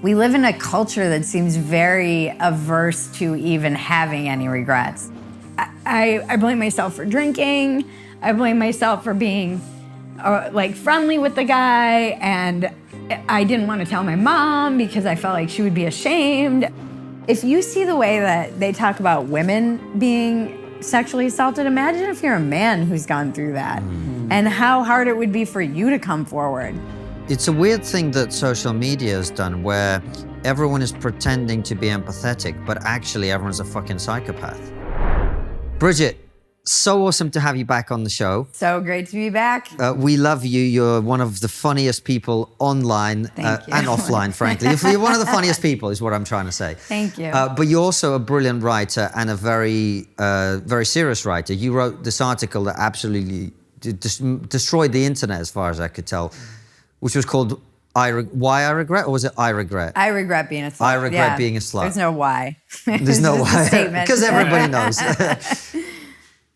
We live in a culture that seems very averse to even having any regrets. I blame myself for drinking. I blame myself for being friendly with the guy, and I didn't want to tell my mom because I felt like she would be ashamed. If you see the way that they talk about women being sexually assaulted, imagine if you're a man who's gone through that and how hard it would be for you to come forward. It's a weird thing that social media has done where everyone is pretending to be empathetic, but actually everyone's a fucking psychopath. Bridget, so awesome to have you back on the show. So great to be back. We love you. You're one of the funniest people online and offline, frankly. You're one of the funniest people is what I'm trying to say. Thank you. But you're also a brilliant writer and a very, very serious writer. You wrote this article that absolutely destroyed the internet as far as I could tell, which was called Why I Regret, or was it I Regret? I regret being a slut. I regret being a slut. There's no why. There's no why. Statement. Because everybody knows.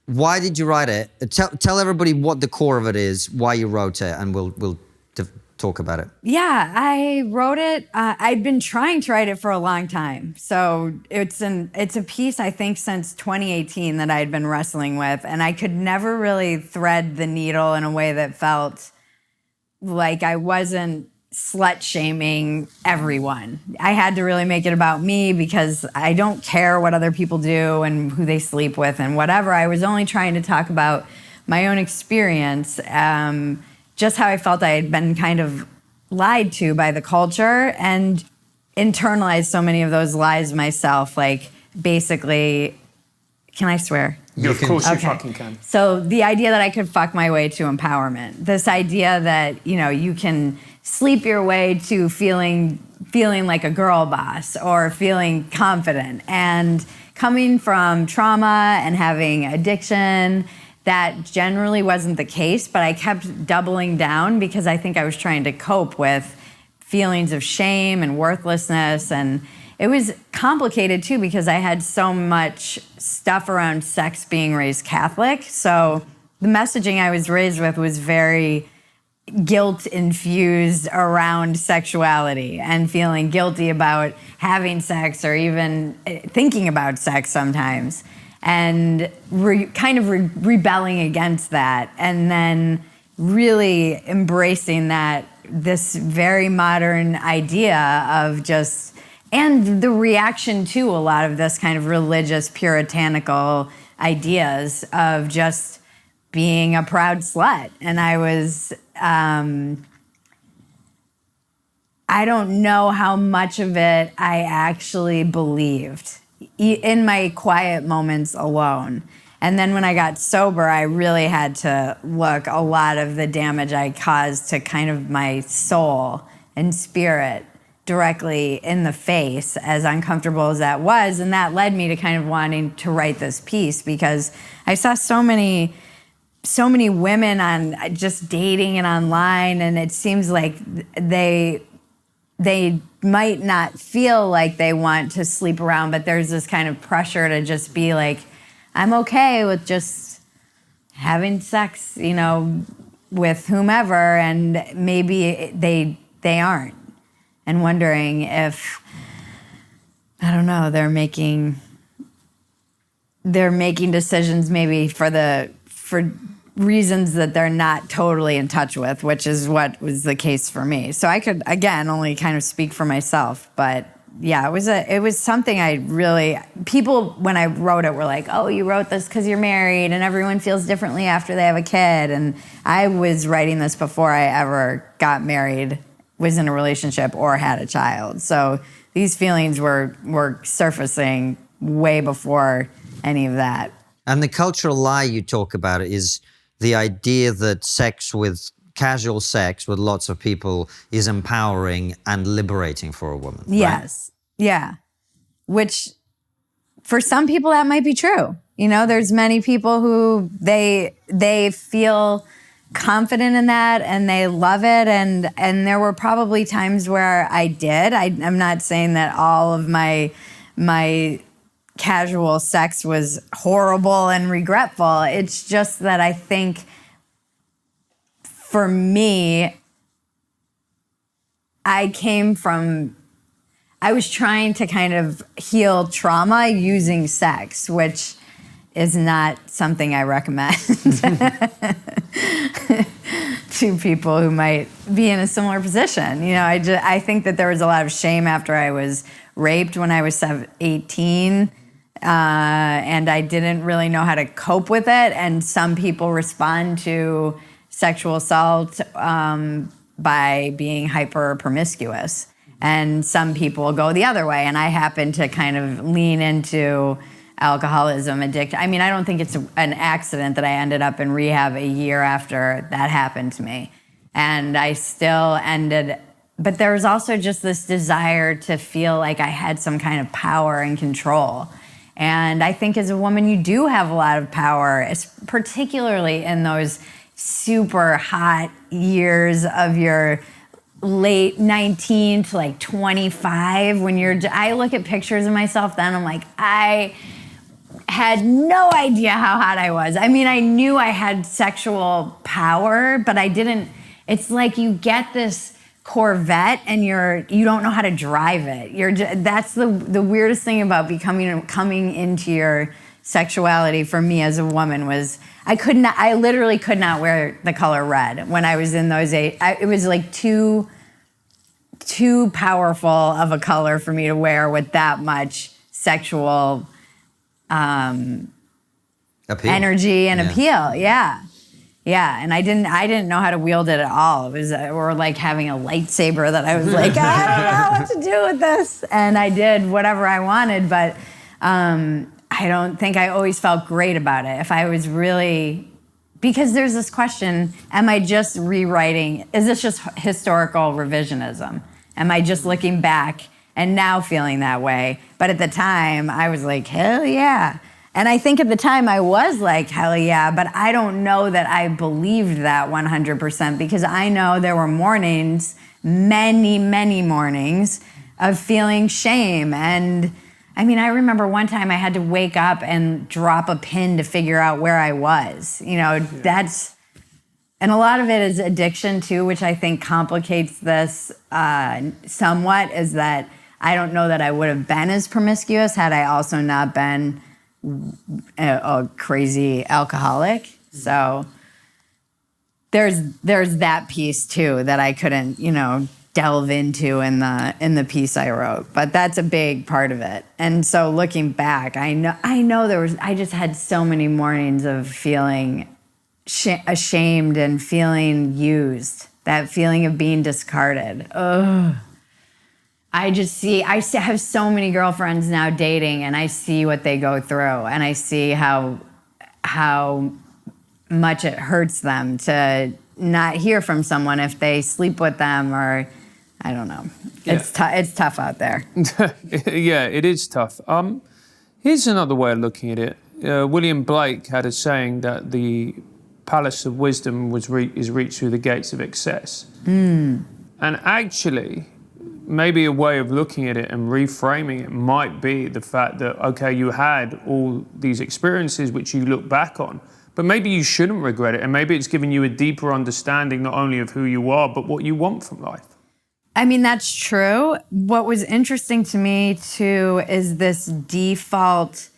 Why did you write it? Tell everybody what the core of it is, why you wrote it, and we'll talk about it. Yeah, I wrote it. I'd been trying to write it for a long time. So it's a piece, I think, since 2018 that I'd been wrestling with, and I could never really thread the needle in a way that felt like I wasn't slut-shaming everyone. I had to really make it about me because I don't care what other people do and who they sleep with and whatever. I was only trying to talk about my own experience, just how I felt I had been kind of lied to by the culture and internalized so many of those lies myself. Like, basically, can I swear? Of course you fucking can. So the idea that I could fuck my way to empowerment, this idea that, you can sleep your way to feeling like a girl boss or feeling confident. And coming from trauma and having addiction, that generally wasn't the case, but I kept doubling down because I think I was trying to cope with feelings of shame and worthlessness. And it was complicated too because I had so much stuff around sex being raised Catholic. So the messaging I was raised with was very guilt-infused around sexuality and feeling guilty about having sex or even thinking about sex sometimes. And rebelling against that, and then really embracing this very modern idea of just, and the reaction to a lot of this kind of religious puritanical ideas of just being a proud slut. And I was, I don't know how much of it I actually believed in my quiet moments alone. And then when I got sober, I really had to look a lot of the damage I caused to kind of my soul and spirit directly in the face, as uncomfortable as that was. And that led me to kind of wanting to write this piece because I saw so many women on just dating and online, and it seems like they might not feel like they want to sleep around, but there's this kind of pressure to just be like, I'm okay with just having sex, with whomever, and maybe they aren't. And wondering if, I don't know, they're making decisions maybe for reasons that they're not totally in touch with, which is what was the case for me. So I could, again, only kind of speak for myself. But yeah, it was something people, when I wrote it, were like, oh, you wrote this because you're married and everyone feels differently after they have a kid. And I was writing this before I ever got married, was in a relationship, or had a child. So these feelings were surfacing way before any of that. And the cultural lie you talk about is the idea that casual sex with lots of people is empowering and liberating for a woman. Yes. Right? Yeah. Which for some people that might be true. There's many people who they feel confident in that and they love it. And there were probably times where I did. I'm not saying that all of my casual sex was horrible and regretful. It's just that I think for me, I came from I was trying to kind of heal trauma using sex, which is not something I recommend to people who might be in a similar position. You know, I think that there was a lot of shame after I was raped when I was 18, and I didn't really know how to cope with it. And some people respond to sexual assault by being hyper promiscuous, and some people go the other way. And I happen to kind of lean into alcoholism, addiction. I mean, I don't think it's an accident that I ended up in rehab a year after that happened to me. And I still ended, but there was also just this desire to feel like I had some kind of power and control. And I think as a woman, you do have a lot of power, particularly in those super hot years of your late 19 to like 25, when I look at pictures of myself then, I'm like, I had no idea how hot I was. I mean, I knew I had sexual power, but I didn't. It's like you get this Corvette and you don't know how to drive it. That's the weirdest thing about coming into your sexuality for me as a woman was I literally could not wear the color red when I was in those age. It was like too powerful of a color for me to wear with that much sexual energy and appeal. Yeah. And I didn't know how to wield it at all. It was or like having a lightsaber that I was like, I don't know what to do with this. And I did whatever I wanted, but I don't think I always felt great about it. If I was really, because there's this question, am I just rewriting? Is this just historical revisionism? Am I just looking back and now feeling that way? But at the time, I was like, hell yeah. And I think at the time I was like, hell yeah, but I don't know that I believed that 100% because I know there were mornings, many, many mornings of feeling shame. And I mean, I remember one time I had to wake up and drop a pin to figure out where I was. You know, and a lot of it is addiction too, which I think complicates this somewhat, is that I don't know that I would have been as promiscuous had I also not been a crazy alcoholic. So there's that piece too that I couldn't, delve into in the piece I wrote. But that's a big part of it. And so looking back, I know I just had so many mornings of feeling ashamed and feeling used, that feeling of being discarded. Ugh. I have so many girlfriends now dating, and I see what they go through, and I see how much it hurts them to not hear from someone if they sleep with them, or I don't know. Yeah. It's tough out there. Yeah, it is tough. Here's another way of looking at it. William Blake had a saying that the palace of wisdom is reached through the gates of excess. And actually, maybe a way of looking at it and reframing it might be the fact that, okay, you had all these experiences which you look back on, but maybe you shouldn't regret it, and maybe it's given you a deeper understanding not only of who you are, but what you want from life. I mean, that's true. What was interesting to me, too, is this default.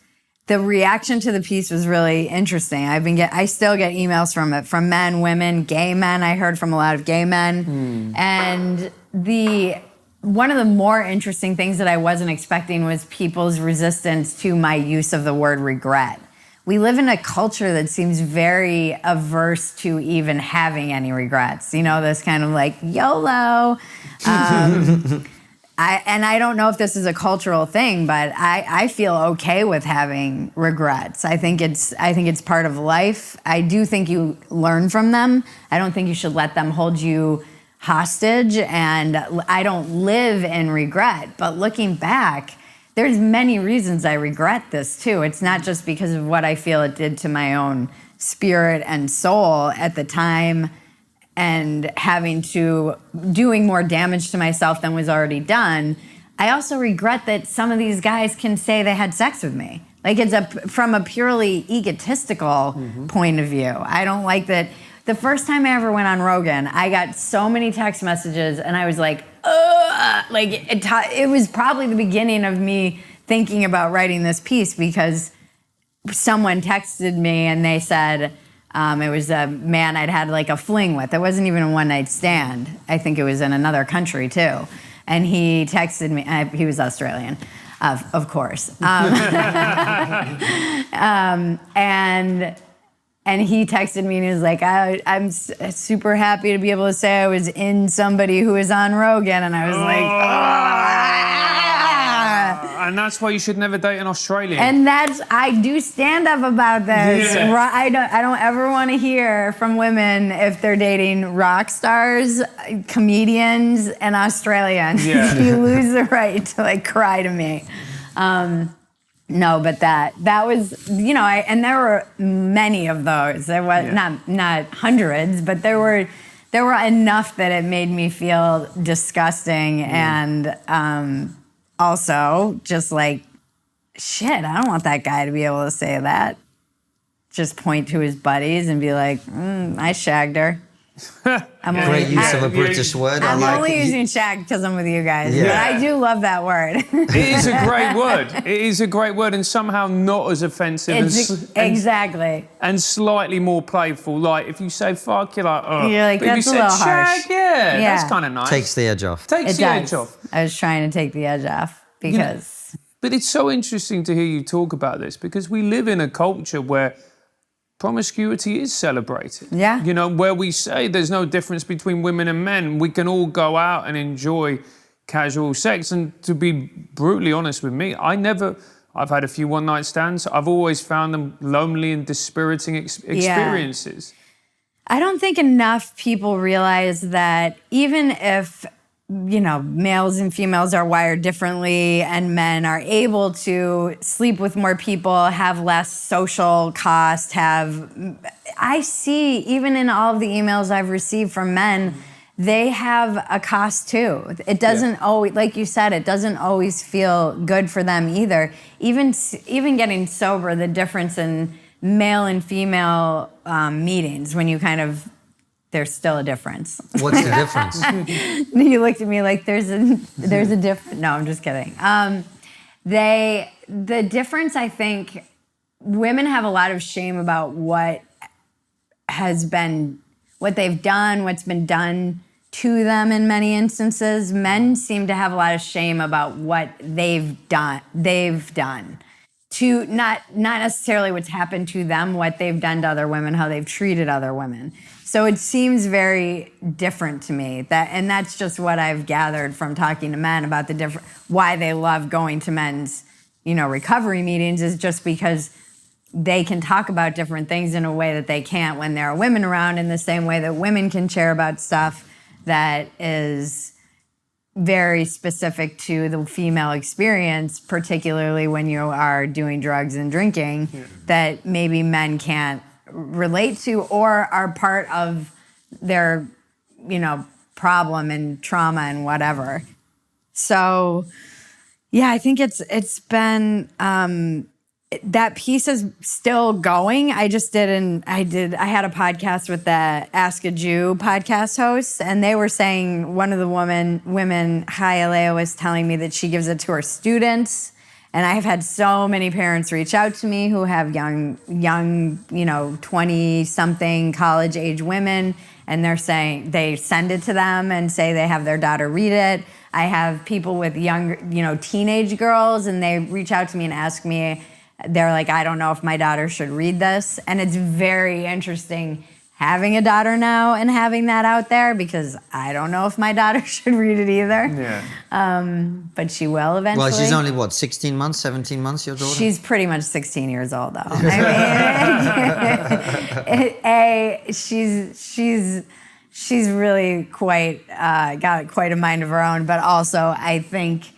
The reaction to the piece was really interesting. I still get emails from it, from men, women, gay men. I heard from a lot of gay men. And one of the more interesting things that I wasn't expecting was people's resistance to my use of the word regret. We live in a culture that seems very averse to even having any regrets. This kind of like YOLO. I don't know if this is a cultural thing, but I feel okay with having regrets. I think it's part of life. I do think you learn from them. I don't think you should let them hold you hostage, and I don't live in regret. But looking back, there's many reasons I regret this too. It's not just because of what I feel it did to my own spirit and soul at the time, and doing more damage to myself than was already done. I also regret that some of these guys can say they had sex with me. Like, it's from a purely egotistical point of view. I don't like that. The first time I ever went on Rogan, I got so many text messages, and I was like, ugh. Like, it was probably the beginning of me thinking about writing this piece because someone texted me and they said it was a man I'd had like a fling with. It wasn't even a one-night stand. I think it was in another country too. And he texted me. He was Australian, of course. And he texted me and he was like, I'm super happy to be able to say I was in somebody who was on Rogan. And I was like, And that's why you should never date an Australian. And I do stand up about this. Yeah. I don't ever want to hear from women if they're dating rock stars, comedians, and Australians. Yeah. You lose the right to like cry to me. No, but that was, and there were many of those. There was not hundreds, but there were enough that it made me feel disgusting and also just like, shit, I don't want that guy to be able to say that. Just point to his buddies and be like, I shagged her. Great use of a British word. I'm I like only it. using shag because I'm with you guys. Yeah. But I do love that word. It is a great word. It is a great word and somehow not as offensive Exactly. and slightly more playful. Like if you say fuck, you're like, oh. You're like, but if you that's a said little shag, harsh. yeah, Yeah. that's kind of nice. Takes the edge off. Takes It the does. edge off. I was trying to take the edge off because... But it's so interesting to hear you talk about this because we live in a culture where promiscuity is celebrated. Yeah. Where we say there's no difference between women and men. We can all go out and enjoy casual sex. And to be brutally honest with me, I've had a few one-night stands. I've always found them lonely and dispiriting experiences. I don't think enough people realize that even if, males and females are wired differently and men are able to sleep with more people, have less social cost, I see, even in all of the emails I've received from men, they have a cost too. It doesn't always, like you said, it doesn't always feel good for them either. Even getting sober, the difference in male and female meetings, when you there's still a difference. What's the difference? You looked at me like there's a difference. No, I'm just kidding. The difference, I think, women have a lot of shame about what they've done, what's been done to them in many instances. Men seem to have a lot of shame about what they've done. To not necessarily what's happened to them, what they've done to other women, how they've treated other women. So it seems very different to me, and that's just what I've gathered from talking to men about why they love going to men's, recovery meetings, is just because they can talk about different things in a way that they can't when there are women around, in the same way that women can share about stuff that is very specific to the female experience, particularly when you are doing drugs and drinking, that maybe men can't relate to or are part of their, problem and trauma and whatever. So, yeah, I think it's been, that piece is still going. I had a podcast with the Ask a Jew podcast hosts, and they were saying, one of the women, Hayalea, was telling me that she gives it to her students. And I've had so many parents reach out to me who have young, 20-something college-age women, and they're saying they send it to them and say they have their daughter read it. I have people with young, teenage girls, and they reach out to me and ask me, they're like, I don't know if my daughter should read this. And it's very interesting having a daughter now and having that out there, because I don't know if my daughter should read it either. Yeah. But she will eventually. Well, she's only, 16 months, 17 months, your daughter? She's pretty much 16 years old, though. She's really got quite a mind of her own, but also I think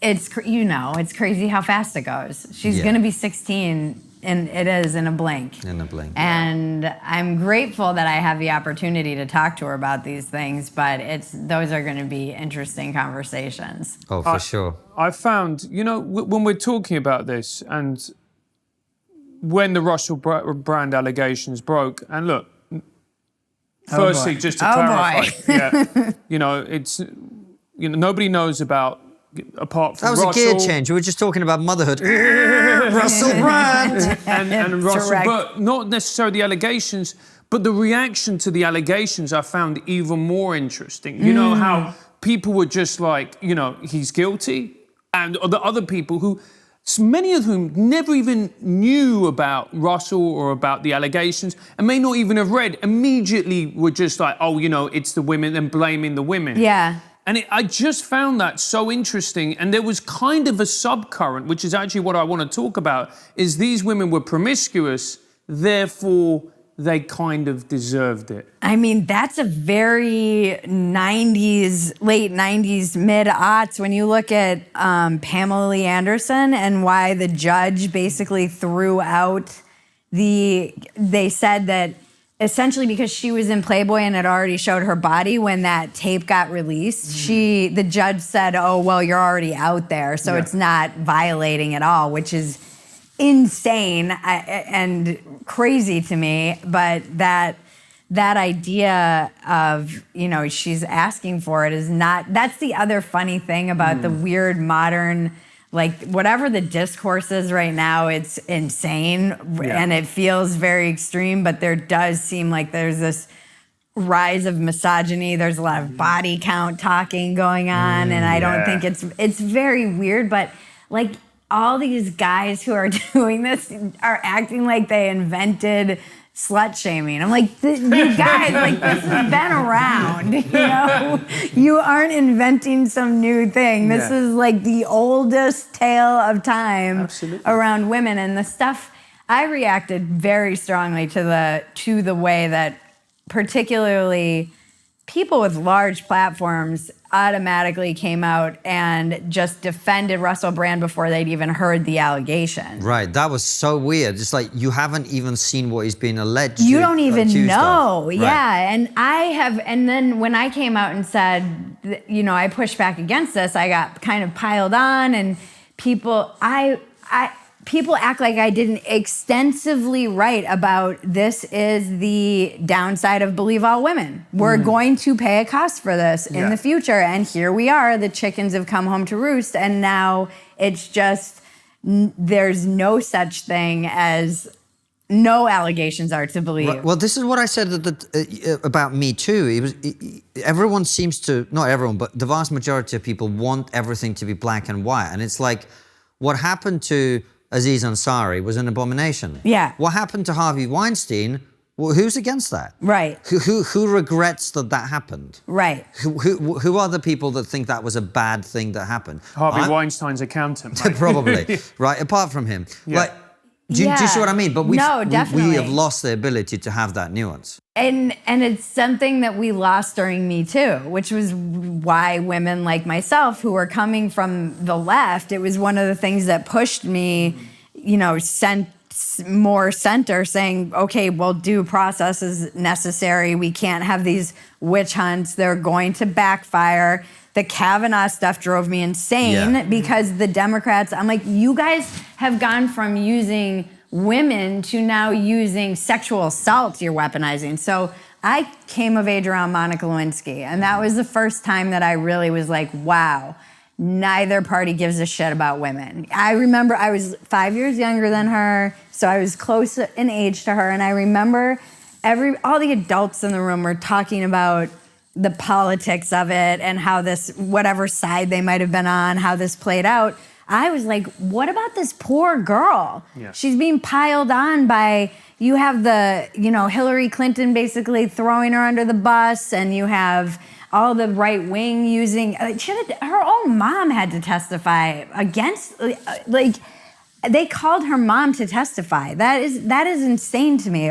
it's crazy how fast it goes. She's going to be 16, and it is in a blink. In a blink. And I'm grateful that I have the opportunity to talk to her about these things, but those are going to be interesting conversations. Oh, for sure. I found, when we're talking about this, and when the Russell Brand allegations broke, and look, firstly, just to clarify, nobody knows about, apart from That was Russell. a gear change. We were just talking about motherhood. Russell Brand. and Russell, Correct. but not necessarily the allegations, but the reaction to the allegations I found even more interesting. You know how people were just like, he's guilty, and the other people who, many of whom never even knew about Russell or about the allegations and may not even have read, immediately were just like, oh, it's the women, and blaming the women. Yeah. And I just found that so interesting. And there was kind of a subcurrent, which is actually what I want to talk about, is these women were promiscuous, therefore they kind of deserved it. I mean, that's a very 90s, late 90s, mid-aughts when you look at Pamela Lee Anderson and why the judge basically threw out they said that essentially because she was in Playboy and had already showed her body when that tape got released, the judge said, oh, well, you're already out there, so it's not violating at all, which is insane and crazy to me. But that idea of, she's asking for it is not, that's the other funny thing about the weird modern, like whatever the discourse is right now, it's insane and it feels very extreme, but there does seem like there's this rise of misogyny. There's a lot of body count talking going on, and I don't think it's very weird, but like all these guys who are doing this are acting like they invented slut shaming. I'm like, you guys, like this has been around, You aren't inventing some new thing. This is like the oldest tale of time around women. And the stuff, I reacted very strongly to the way that particularly people with large platforms automatically came out and just defended Russell Brand before they'd even heard the allegation. Right, that was so weird. It's like you haven't even seen what he's been alleged. You don't even know. Right. Yeah, and then when I came out and said, I pushed back against this, I got kind of piled on, and people act like I didn't extensively write about this is the downside of believe all women. We're going to pay a cost for this in the future. And here we are, the chickens have come home to roost. And now it's just, there's no such thing as no allegations are to believe. Right. Well, this is what I said about Me Too. Everyone seems to, not everyone, but the vast majority of people want everything to be black and white. And it's like, what happened to Aziz Ansari was an abomination. Yeah. What happened to Harvey Weinstein? Well, who's against that? Right. Who regrets that happened? Right. Who are the people that think that was a bad thing that happened? Harvey Weinstein's accountant. Right? Probably. Right. Apart from him, like. Do you see what I mean? But we have lost the ability to have that nuance. And it's something that we lost during Me Too, which was why women like myself who were coming from the left, it was one of the things that pushed me, more center, saying, okay, well, due process is necessary. We can't have these witch hunts. They're going to backfire. The Kavanaugh stuff drove me insane because the Democrats, I'm like, you guys have gone from using women to now using sexual assault you're weaponizing. So I came of age around Monica Lewinsky, and that was the first time that I really was like, wow, neither party gives a shit about women. I remember I was 5 years younger than her, so I was close in age to her, and I remember all the adults in the room were talking about the politics of it and how this, whatever side they might have been on, how this played out. I was like, what about this poor girl? Yeah. She's being piled on by, you have Hillary Clinton basically throwing her under the bus, and you have all the right wing using, her own mom had to testify against, they called her mom to testify. That is insane to me.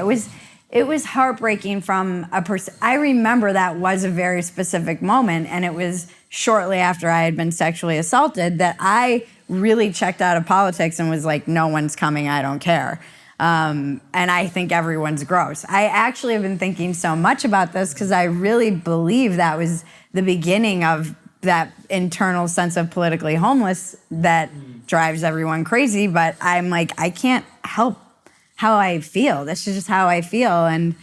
It was heartbreaking from a person. I remember that was a very specific moment, and it was shortly after I had been sexually assaulted that I really checked out of politics and was like, no one's coming, I don't care. And I think everyone's gross. I actually have been thinking so much about this because I really believe that was the beginning of that internal sense of politically homeless that drives everyone crazy. But I'm like, I can't help how I feel. This is just how I feel. And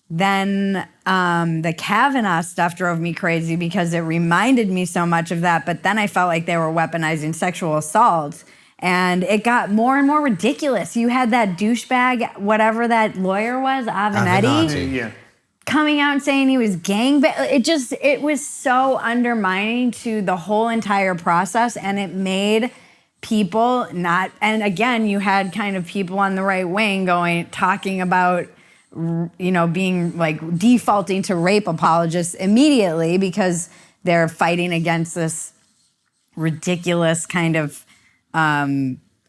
then the Kavanaugh stuff drove me crazy because it reminded me so much of that. But then I felt like they were weaponizing sexual assault. And it got more and more ridiculous. You had that douchebag, whatever that lawyer was, Avenatti. Yeah. Coming out and saying he was it was so undermining to the whole entire process, and it made people not, and again, you had kind of people on the right wing talking about, being like defaulting to rape apologists immediately because they're fighting against this ridiculous kind of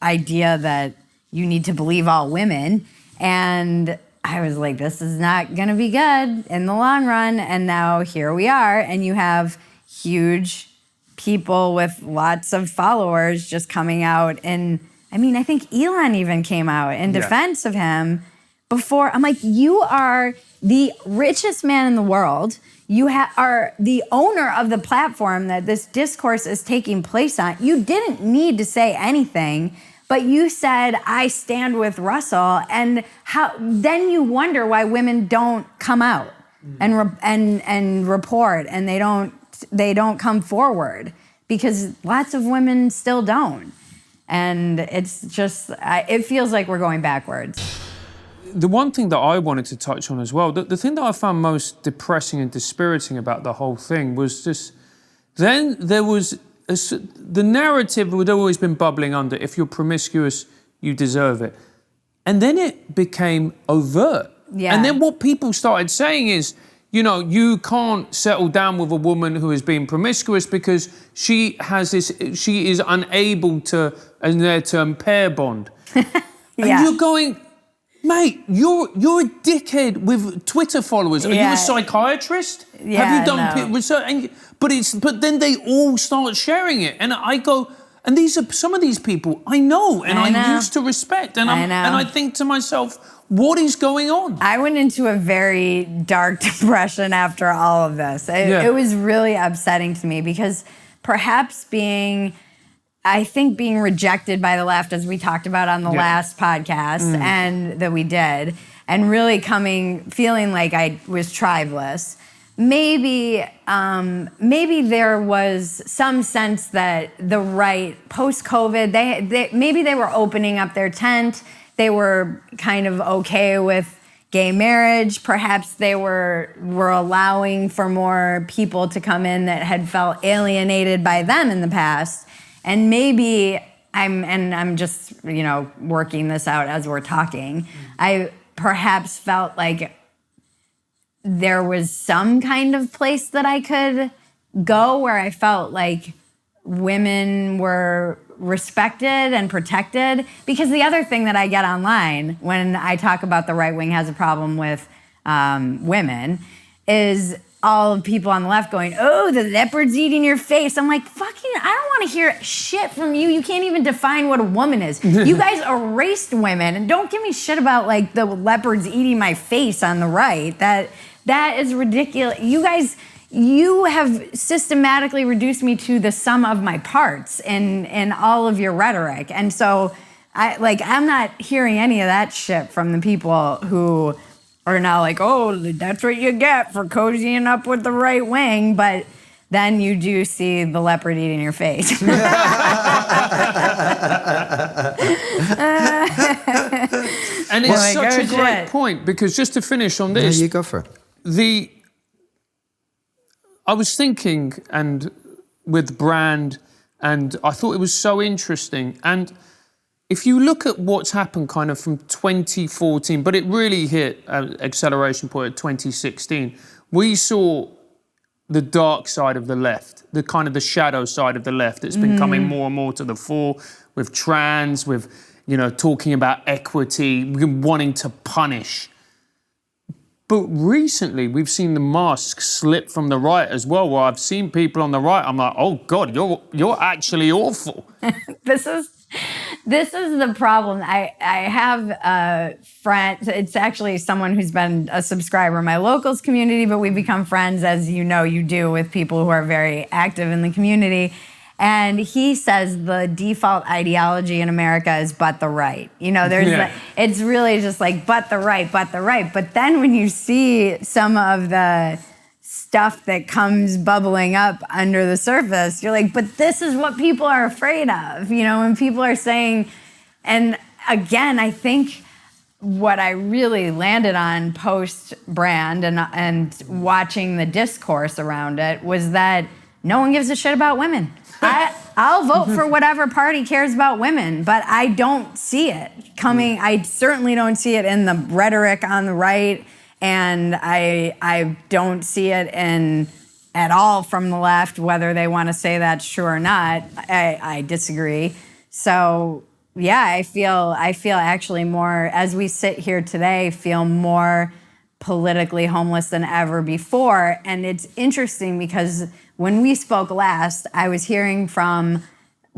idea that you need to believe all women. And I was like, this is not going to be good in the long run. And now here we are. And you have huge people with lots of followers just coming out. And I mean, I think Elon even came out in defense of him before. I'm like, you are the richest man in the world. You are the owner of the platform that this discourse is taking place on. You didn't need to say anything, but you said, I stand with Russell. And then you wonder why women don't come out and report, and they don't come forward, because lots of women still don't. And it's just, it feels like we're going backwards. The one thing that I wanted to touch on as well, the thing that I found most depressing and dispiriting about the whole thing was just, then there was, the narrative had always been bubbling under, if you're promiscuous, you deserve it. And then it became overt. Yeah. And then what people started saying is, you can't settle down with a woman who is being promiscuous because she is unable to, in their term, pair bond. And you're going, mate, you're a dickhead with Twitter followers. Are you a psychiatrist? Yeah, have you done research? But then they all start sharing it, and I go, and these are some of these people I know, and I used to respect, and I think to myself, what is going on? I went into a very dark depression after all of this. It was really upsetting to me because perhaps being rejected by the left, as we talked about on the last podcast and that we did, and really feeling like I was tribeless. Maybe there was some sense that the right, post-COVID, maybe they were opening up their tent. They were kind of okay with gay marriage. Perhaps they were allowing for more people to come in that had felt alienated by them in the past. And maybe I'm just, working this out as we're talking. I perhaps felt like there was some kind of place that I could go where I felt like women were respected and protected. Because the other thing that I get online when I talk about the right wing has a problem with women is all of people on the left going, oh, the leopard's eating your face. I'm like, fucking, I don't want to hear shit from you. You can't even define what a woman is. You guys erased women, and don't give me shit about like the leopard's eating my face on the right. That is ridiculous. You have systematically reduced me to the sum of my parts in all of your rhetoric. And so I'm not hearing any of that shit from the people who are now like, oh, that's what you get for cozying up with the right wing. But then you do see the leopard eating your face. And it's such a great point, because just to finish on this. Yeah, you go for it. I was thinking, and with brand, and I thought it was so interesting. And if you look at what's happened kind of from 2014, but it really hit an acceleration point at 2016, we saw the dark side of the left, the kind of the shadow side of the left that's been coming more and more to the fore with trans, with, talking about equity, wanting to punish. But recently, we've seen the mask slip from the right as well, where I've seen people on the right, I'm like, oh God, you're actually awful. This is the problem. I have a friend, it's actually someone who's been a subscriber in my locals community, but we've become friends, as you do, with people who are very active in the community. And he says the default ideology in America is but the right. You know, it's really just like but the right, but the right. But then when you see some of the stuff that comes bubbling up under the surface, you're like, but this is what people are afraid of. You know, when people are saying, and again, I think what I really landed on post-brand and watching the discourse around it was that no one gives a shit about women. I'll vote for whatever party cares about women, but I don't see it coming. I certainly don't see it in the rhetoric on the right, and I don't see it at all from the left, whether they want to say that's true or not. I disagree. So yeah, I feel actually more, as we sit here today, feel more politically homeless than ever before. And it's interesting because when we spoke last, I was hearing from,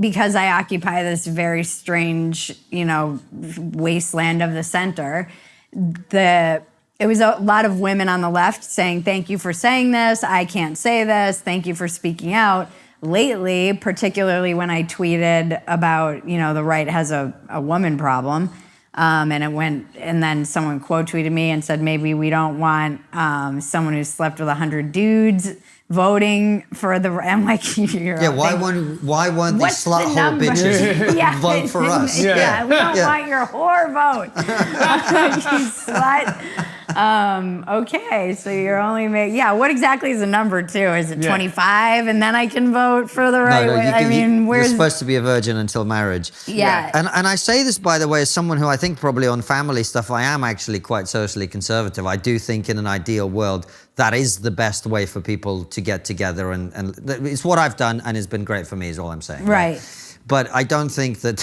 because I occupy this very strange, you know, wasteland of the center, it was a lot of women on the left saying, thank you for saying this, I can't say this, thank you for speaking out. Lately, particularly when I tweeted about, you know, the right has a woman problem, and then someone quote tweeted me and said, maybe we don't want someone who slept with 100 dudes voting for the. I'm like, why won't these slut whore bitches vote for us? We don't want your whore vote. You slut. Okay, so you're only what exactly is the number too? Is it 25 and then I can vote for the right way? You're supposed to be a virgin until marriage. Yeah. And I say this, by the way, as someone who I think probably on family stuff, I am actually quite socially conservative. I do think in an ideal world, that is the best way for people to get together. And it's what I've done and it's been great for me is all I'm saying. Right. But I don't think that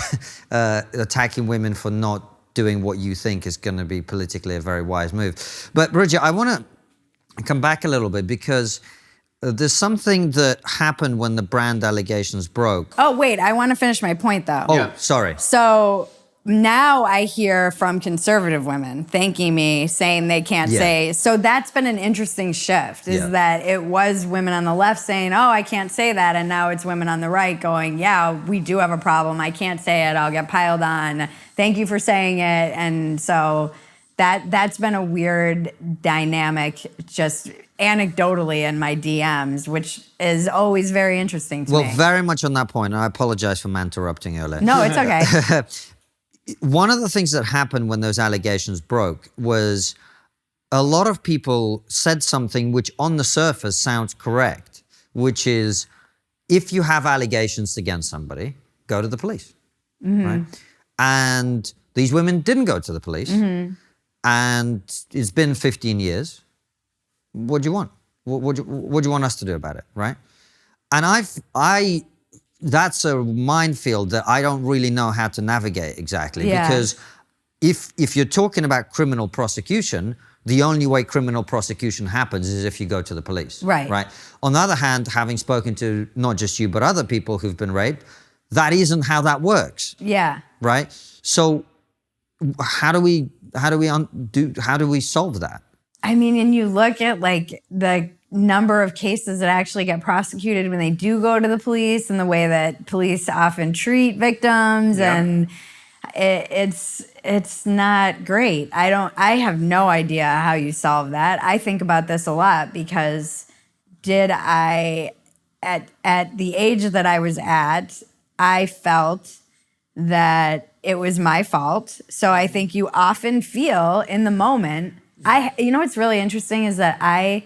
attacking women for not doing what you think is going to be politically a very wise move. But Bridget, I want to come back a little bit because there's something that happened when the brand allegations broke. Oh, wait, I want to finish my point though. Oh, sorry. So now I hear from conservative women thanking me, saying they can't say. So that's been an interesting shift, is that it was women on the left saying, oh, I can't say that. And now it's women on the right going, yeah, we do have a problem. I can't say it. I'll get piled on. Thank you for saying it. And so that's been a weird dynamic, just anecdotally in my DMs, which is always very interesting to me. Well, very much on that point. And I apologize for interrupting earlier. No, it's okay. One of the things that happened when those allegations broke was a lot of people said something which on the surface sounds correct, which is if you have allegations against somebody, go to the police, right? And these women didn't go to the police, and it's been 15 years. What do you want? What do you want us to do about it, right? And that's a minefield that I don't really know how to navigate exactly. Because if you're talking about criminal prosecution, the only way criminal prosecution happens is if you go to the police. Right. On the other hand, having spoken to not just you, but other people who've been raped, that isn't how that works. Yeah. Right? So how do we solve that? I mean, and you look at like the number of cases that actually get prosecuted when they do go to the police and the way that police often treat victims and it's not great. I have no idea how you solve that. I think about this a lot because at the age that I was at, I felt that it was my fault. So I think you often feel in the moment, you know what's really interesting is that I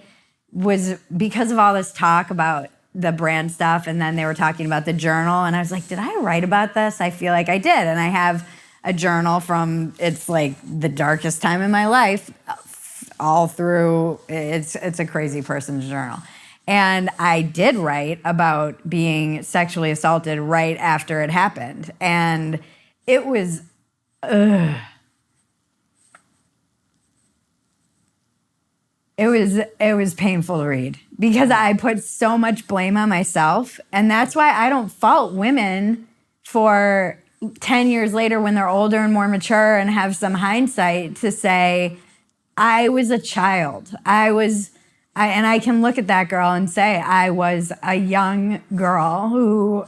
was, because of all this talk about the brand stuff, and then they were talking about the journal, and I was like, did I write about this? I feel like I did. And I have a journal from, it's like the darkest time in my life, all through, it's a crazy person's journal. And I did write about being sexually assaulted right after it happened. And it was, It was painful to read because I put so much blame on myself. And that's why I don't fault women for 10 years later when they're older and more mature and have some hindsight to say, I was a child. And I can look at that girl and say, I was a young girl who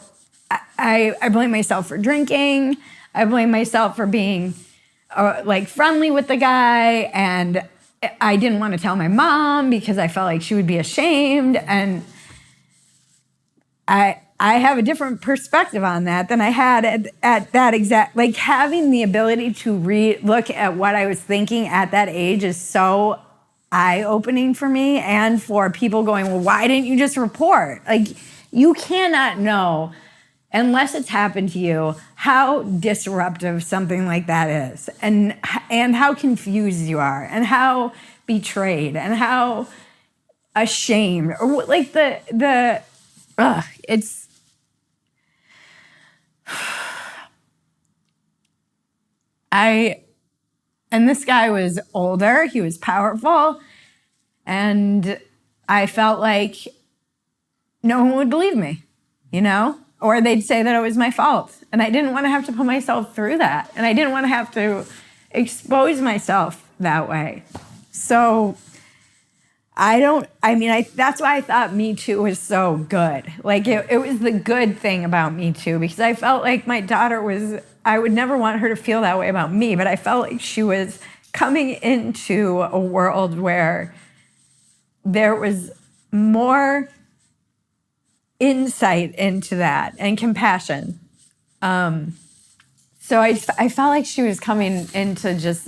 I blame myself for drinking. I blame myself for being like friendly with the guy, and I didn't want to tell my mom because I felt like she would be ashamed. And I have a different perspective on that than I had at that exact, like having the ability to look at what I was thinking at that age is so eye-opening for me, and for people going, well, why didn't you just report? Like, you cannot know, unless it's happened to you, how disruptive something like that is, and how confused you are, and how betrayed, and how ashamed, or like it's. And this guy was older, he was powerful, and I felt like no one would believe me, you know? Or they'd say that it was my fault. And I didn't want to have to put myself through that. And I didn't want to have to expose myself that way. So that's why I thought Me Too was so good. Like, it was the good thing about Me Too, because I felt like my daughter I would never want her to feel that way about me, but I felt like she was coming into a world where there was more insight into that and compassion. So I felt like she was coming into just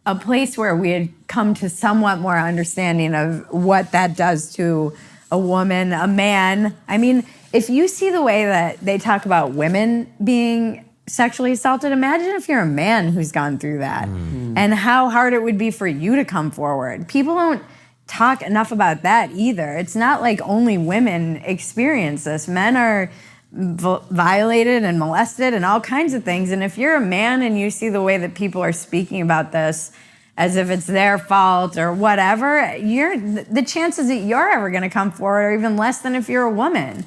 a place where we had come to somewhat more understanding of what that does to a woman, a man. I mean, if you see the way that they talk about women being sexually assaulted, imagine if you're a man who's gone through that, and how hard it would be for you to come forward. People don't talk enough about that either. It's not like only women experience this. Men are violated and molested and all kinds of things. And if you're a man and you see the way that people are speaking about this as if it's their fault or whatever, the chances that you're ever going to come forward are even less than if you're a woman.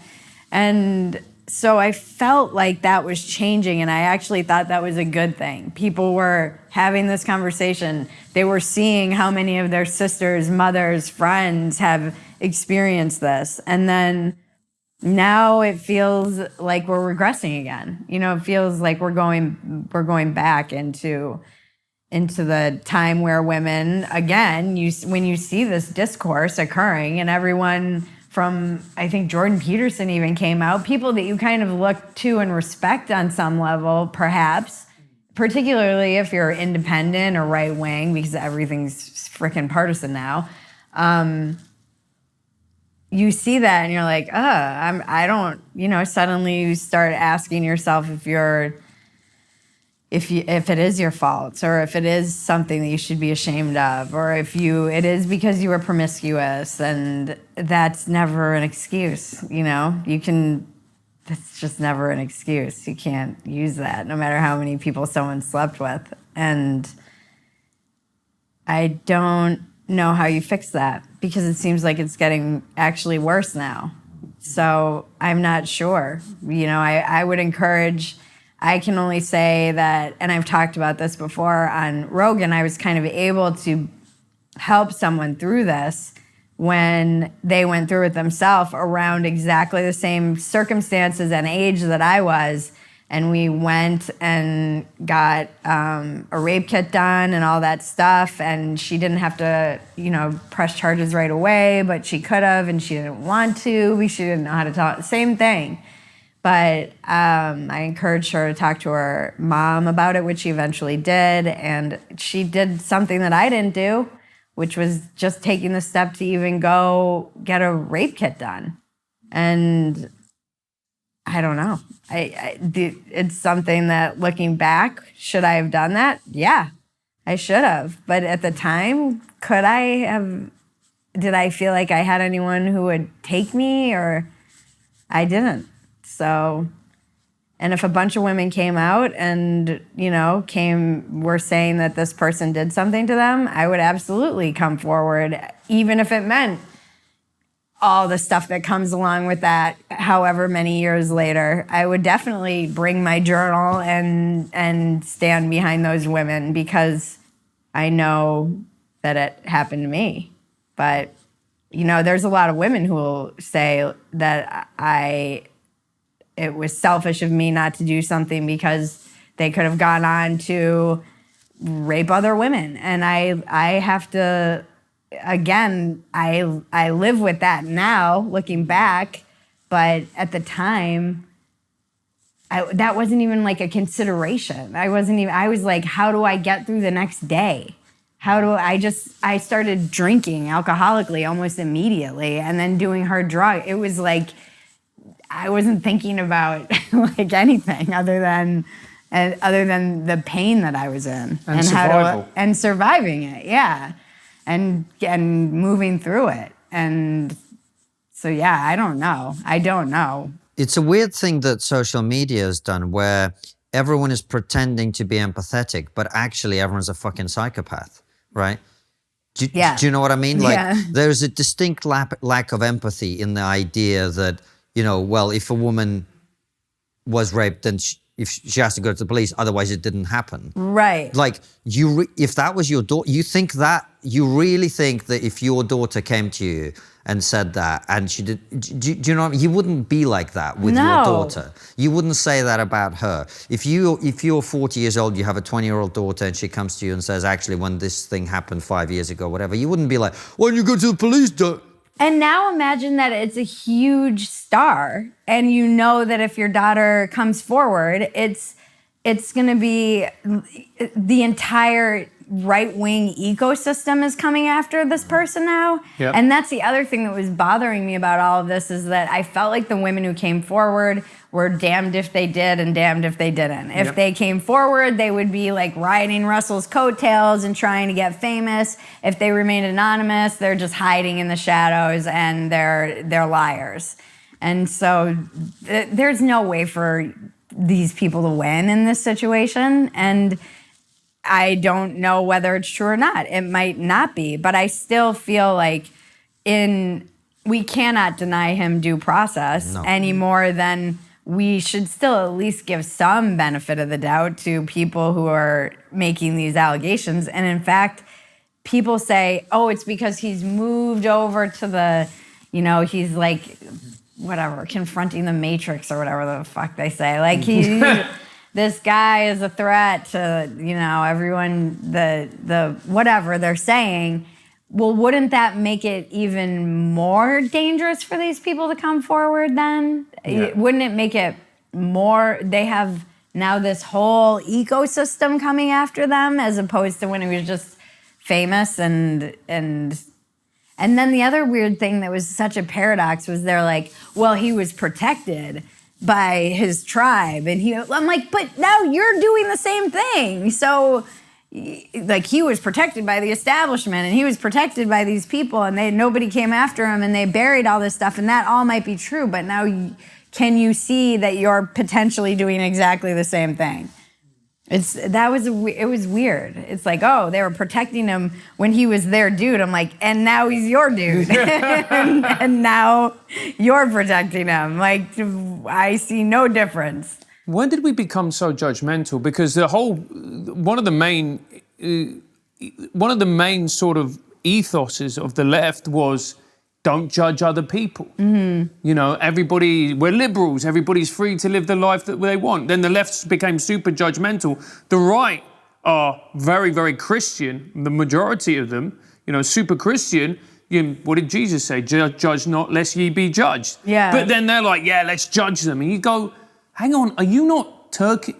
And so I felt like that was changing, and I actually thought that was a good thing. People were having this conversation. They were seeing how many of their sisters, mothers, friends have experienced this. And then now it feels like we're regressing again. You know, it feels like we're going back into the time where women, again, when you see this discourse occurring, and everyone from, I think Jordan Peterson even came out, people that you kind of look to and respect on some level, perhaps, particularly if you're independent or right-wing, because everything's freaking partisan now. You see that and you're like, I don't, you know, suddenly you start asking yourself if it is your fault, or if it is something that you should be ashamed of, or if it is because you were promiscuous, and that's never an excuse, you know? That's just never an excuse. You can't use that, no matter how many people someone slept with. And I don't know how you fix that, because it seems like it's getting actually worse now. So I'm not sure. You know, I would encourage, I can only say that, and I've talked about this before on Rogan, I was kind of able to help someone through this when they went through it themselves around exactly the same circumstances and age that I was. And we went and got a rape kit done and all that stuff. And she didn't have to, you know, press charges right away, but she could have, and she didn't want to. She didn't know how to talk. Same thing. But I encouraged her to talk to her mom about it, which she eventually did. And she did something that I didn't do, which was just taking the step to even go get a rape kit done. And I don't know. It's something that, looking back, should I have done that? Yeah, I should have. But at the time, could I have? Did I feel like I had anyone who would take me? Or I didn't. So, and if a bunch of women came out and, you know, were saying that this person did something to them, I would absolutely come forward, even if it meant all the stuff that comes along with that, however many years later. I would definitely bring my journal and stand behind those women, because I know that it happened to me. But, you know, there's a lot of women who will say that I it was selfish of me not to do something because they could have gone on to rape other women. And I have to, again, I live with that now, looking back, but at the time, that wasn't even like a consideration. I was like, how do I get through the next day? I started drinking alcoholically almost immediately and then doing hard drugs. It was like, I wasn't thinking about like anything other than the pain that I was in. And survival. And surviving it, yeah. And moving through it. And so, yeah, I don't know. It's a weird thing that social media has done where everyone is pretending to be empathetic, but actually everyone's a fucking psychopath, right? Do you know what I mean? Like, there's a distinct lack of empathy in the idea that, you know, well, if a woman was raped, then if she has to go to the police, otherwise it didn't happen. Right. Like, if that was your daughter, you really think that if your daughter came to you and said that, and she did, do you know what I mean? You wouldn't be like that with your daughter. You wouldn't say that about her. If you're 40 years old, you have a 20-year-old daughter, and she comes to you and says, actually, when this thing happened 5 years ago, whatever, you wouldn't be like, why don't you go to the police? And now imagine that it's a huge star, and you know that if your daughter comes forward, it's going to be the entire right-wing ecosystem is coming after this person now. Yep. And that's the other thing that was bothering me about all of this, is that I felt like the women who came forward were damned if they did and damned if they didn't. If they came forward, they would be like riding Russell's coattails and trying to get famous. If they remained anonymous, they're just hiding in the shadows and they're liars. And so there's no way for these people to win in this situation. And I don't know whether it's true or not. It might not be, but I still feel like we cannot deny him due process any more than we should still at least give some benefit of the doubt to people who are making these allegations. And in fact, people say, oh, it's because he's moved over to the, he's like, whatever, confronting the Matrix or whatever the fuck they say. Like this guy is a threat to, everyone, the whatever they're saying. Well, wouldn't that make it even more dangerous for these people to come forward then? Yeah. Wouldn't it make it more, they have now this whole ecosystem coming after them as opposed to when he was just famous and then the other weird thing that was such a paradox was they're like, well, he was protected by his tribe. And I'm like, but now you're doing the same thing. So like he was protected by the establishment and he was protected by these people and nobody came after him and they buried all this stuff and that all might be true. But now can you see that you're potentially doing exactly the same thing? It was weird. It's like, oh, they were protecting him when he was their dude. I'm like, and now he's your dude. and now you're protecting him. Like, I see no difference. When did we become so judgmental? Because one of the main sort of ethoses of the left was don't judge other people. Mm-hmm. We're liberals, everybody's free to live the life that they want. Then the left became super judgmental. The right are very, very Christian, the majority of them, super Christian. What did Jesus say? Judge not, lest ye be judged. Yeah. But then they're like, yeah, let's judge them. And you go, hang on, are you not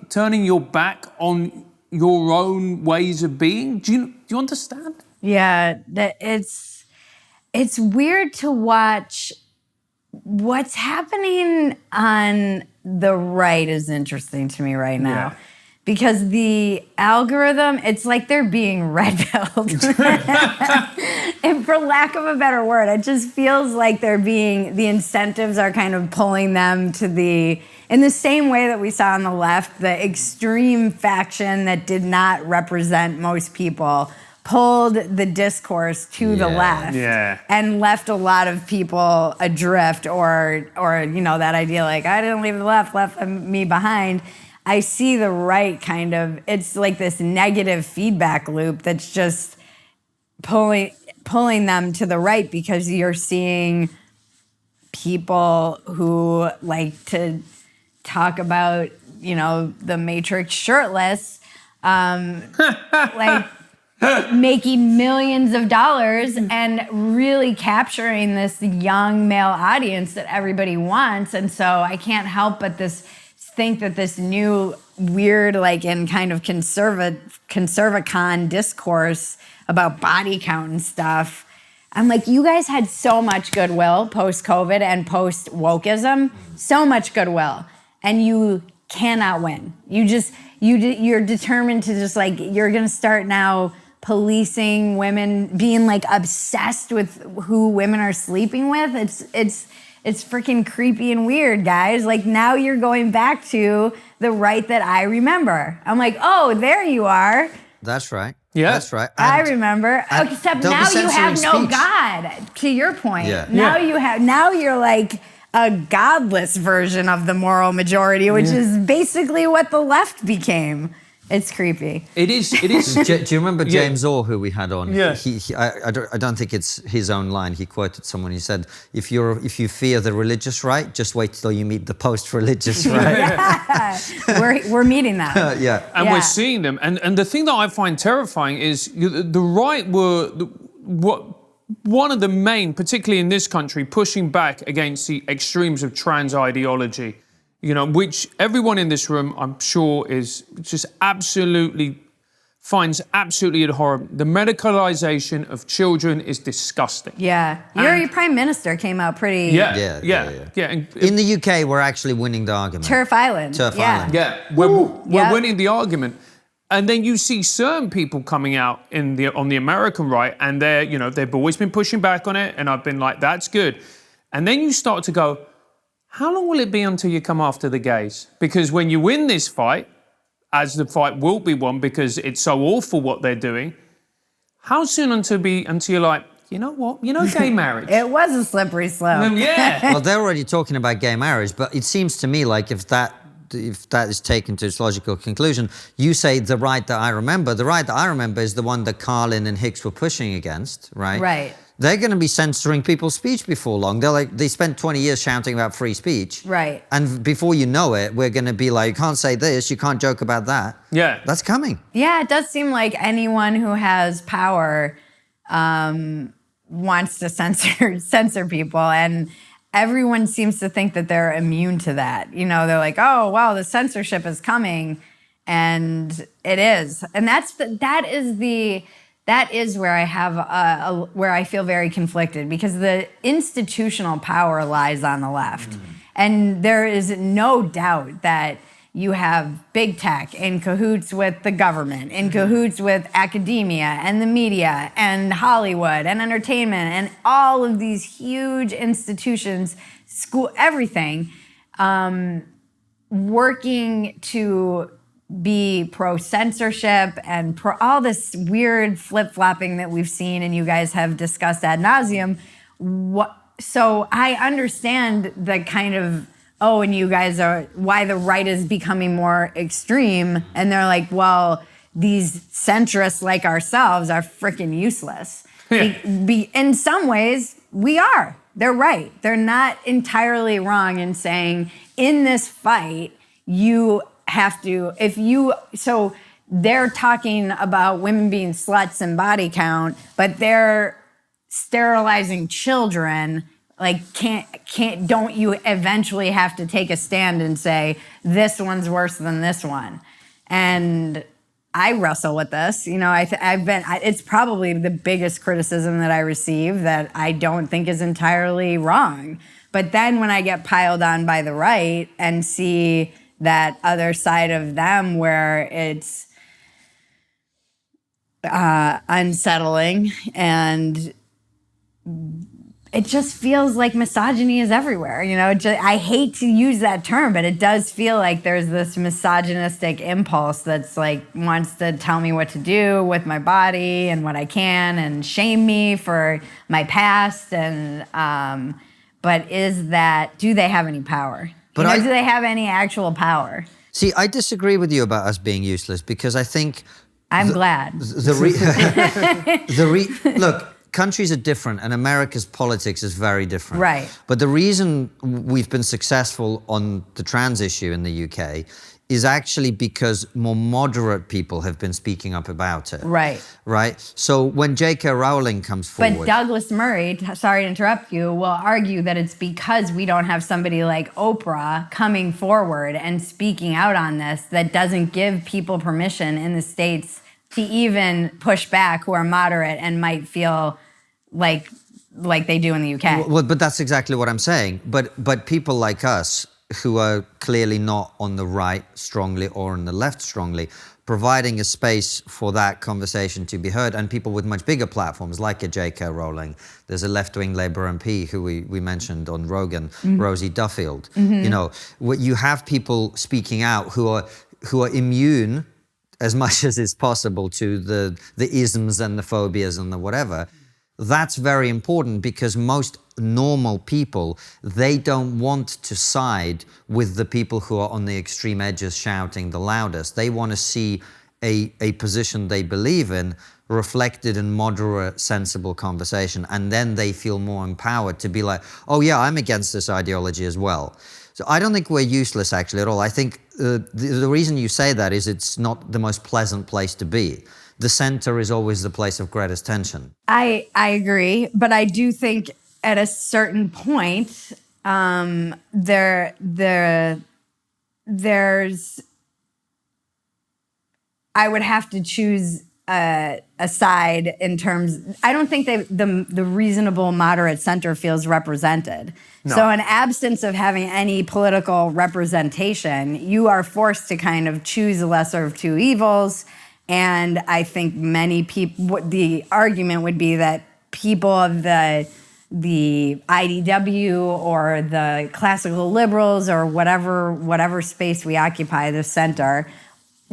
turning your back on your own ways of being? Do you understand? Yeah, it's weird to watch. What's happening on the right is interesting to me right now. Yeah. Because the algorithm, it's like they're being red-pilled. And for lack of a better word, it just feels like the incentives are kind of pulling them to in the same way that we saw on the left, the extreme faction that did not represent most people pulled the discourse to the left and left a lot of people adrift or that idea like, I didn't leave the left me behind. I see the right kind of, it's like this negative feedback loop that's just pulling them to the right because you're seeing people who like to talk about, the Matrix shirtless, like making millions of dollars and really capturing this young male audience that everybody wants. And so I can't help but think that this new weird, like in kind of conservacon discourse about body count and stuff, I'm like, you guys had so much goodwill post-COVID and post-wokeism, so much goodwill, and you cannot win. You're determined to just like, you're gonna start now policing women, being like obsessed with who women are sleeping with. It's freaking creepy and weird, guys. Like now you're going back to the right that I remember. I'm like, oh, there you are. That's right. Yeah. That's right. I remember. Except now you have no God, to your point. Yeah. Now you're like a godless version of the moral majority, which is basically what the left became. It's creepy. It is. Do you remember James Orr, who we had on? Yeah. I don't think it's his own line. He quoted someone. He said, "If you fear the religious right, just wait till you meet the post-religious right." Yeah. we're meeting that. Yeah. And we're seeing them. And the thing that I find terrifying is the right were one of the main, particularly in this country, pushing back against the extremes of trans ideology. Which everyone in this room, I'm sure, is just finds absolutely abhorrent. The medicalization of children is disgusting. Yeah. Your prime minister came out pretty... Yeah. And in the UK, we're actually winning the argument. Turf Island. Island. Yeah, we're winning the argument. And then you see certain people coming out on the American right, and they've always been pushing back on it, and I've been like, that's good. And then you start to go, how long will it be until you come after the gays? Because when you win this fight, as the fight will be won because it's so awful what they're doing, how soon until you're like, you know what? Gay marriage. It was a slippery slope. Yeah. Well, they're already talking about gay marriage, but it seems to me like if that is taken to its logical conclusion, you say the right that I remember. The right that I remember is the one that Carlin and Hicks were pushing against, right? Right. They're going to be censoring people's speech before long. They spent 20 years shouting about free speech. Right. And before you know it, we're going to be like, you can't say this, you can't joke about that. Yeah. That's coming. Yeah, it does seem like anyone who has power wants to censor people, and everyone seems to think that they're immune to that. They're like, oh, well, the censorship is coming, and it is. And that is where I have where I feel very conflicted, because the institutional power lies on the left. And there is no doubt that you have big tech in cahoots with the government, in cahoots with academia and the media and Hollywood and entertainment and all of these huge institutions, school, everything, working to be pro-censorship and all this weird flip-flopping that we've seen and you guys have discussed ad nauseum. So I understand the kind of, and you guys are, why the right is becoming more extreme. And they're like, well, these centrists like ourselves are freaking useless. In some ways, we are. They're right. They're not entirely wrong in saying, in this fight, you have to, so they're talking about women being sluts and body count, but they're sterilizing children. Like, don't you eventually have to take a stand and say, this one's worse than this one? And I wrestle with this. It's probably the biggest criticism that I receive that I don't think is entirely wrong. But then when I get piled on by the right and see that other side of them where it's unsettling, and it just feels like misogyny is everywhere. I hate to use that term, but it does feel like there's this misogynistic impulse that's like wants to tell me what to do with my body and what I can, and shame me for my past. And but do they have any power? Do they have any actual power? See, I disagree with you about us being useless, because I think... I'm glad. Look, countries are different, and America's politics is very different. Right. But the reason we've been successful on the trans issue in the UK is actually because more moderate people have been speaking up about it. Right. Right? So when J.K. Rowling comes forward... But Douglas Murray, sorry to interrupt you, will argue that it's because we don't have somebody like Oprah coming forward and speaking out on this that doesn't give people permission in the States to even push back who are moderate and might feel like they do in the UK. Well, but that's exactly what I'm saying. But people like us, who are clearly not on the right strongly or on the left strongly, providing a space for that conversation to be heard, and people with much bigger platforms like a J.K. Rowling. There's a left-wing Labour MP who we mentioned on Rogan, Rosie Duffield. You know, you have people speaking out who are immune as much as is possible to the isms and the phobias and the whatever. That's very important because most normal people, they don't want to side with the people who are on the extreme edges shouting the loudest. They want to see a position they believe in reflected in moderate, sensible conversation. And then they feel more empowered to be like, oh yeah, I'm against this ideology as well. So I don't think we're useless actually at all. I think the reason you say that is it's not the most pleasant place to be. The center is always the place of greatest tension. I agree, but I do think at a certain point, there's I would have to choose a side in terms. I don't think the reasonable moderate center feels represented. No. So in absence of having any political representation, you are forced to kind of choose the lesser of two evils. And I think many people, the argument would be that people of the IDW or the classical liberals or whatever space we occupy, the center,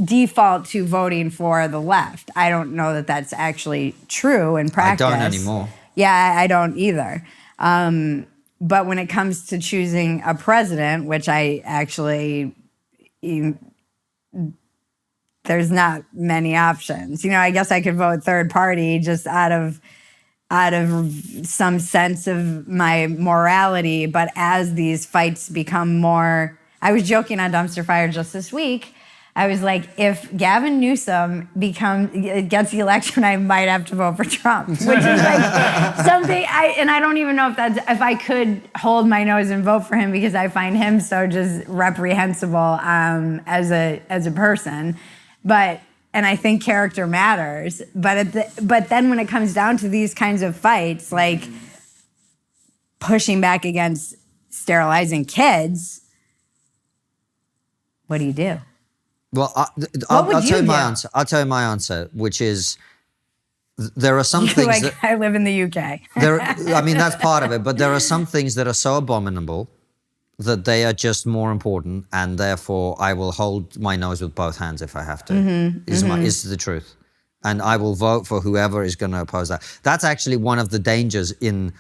default to voting for the left. I don't know that that's actually true in practice. I don't anymore. Yeah, I don't either. But when it comes to choosing a president, which I actually... there's not many options. You know, I guess I could vote third party just out of some sense of my morality. But as these fights become more, I was joking on Dumpster Fire just this week. I was like, if Gavin Newsom gets the election, I might have to vote for Trump, which is like something I don't even know if I could hold my nose and vote for him because I find him so just reprehensible as a person. And I think character matters. But then when it comes down to these kinds of fights, like pushing back against sterilizing kids, what do you do? Well, I'll tell you my answer. I'll tell you my answer, which is there are some things that I live in the UK. I mean, that's part of it, but there are some things that are so abominable that they are just more important, and therefore I will hold my nose with both hands if I have to. Is the truth, and I will vote for whoever is going to oppose that. That's actually one of the dangers in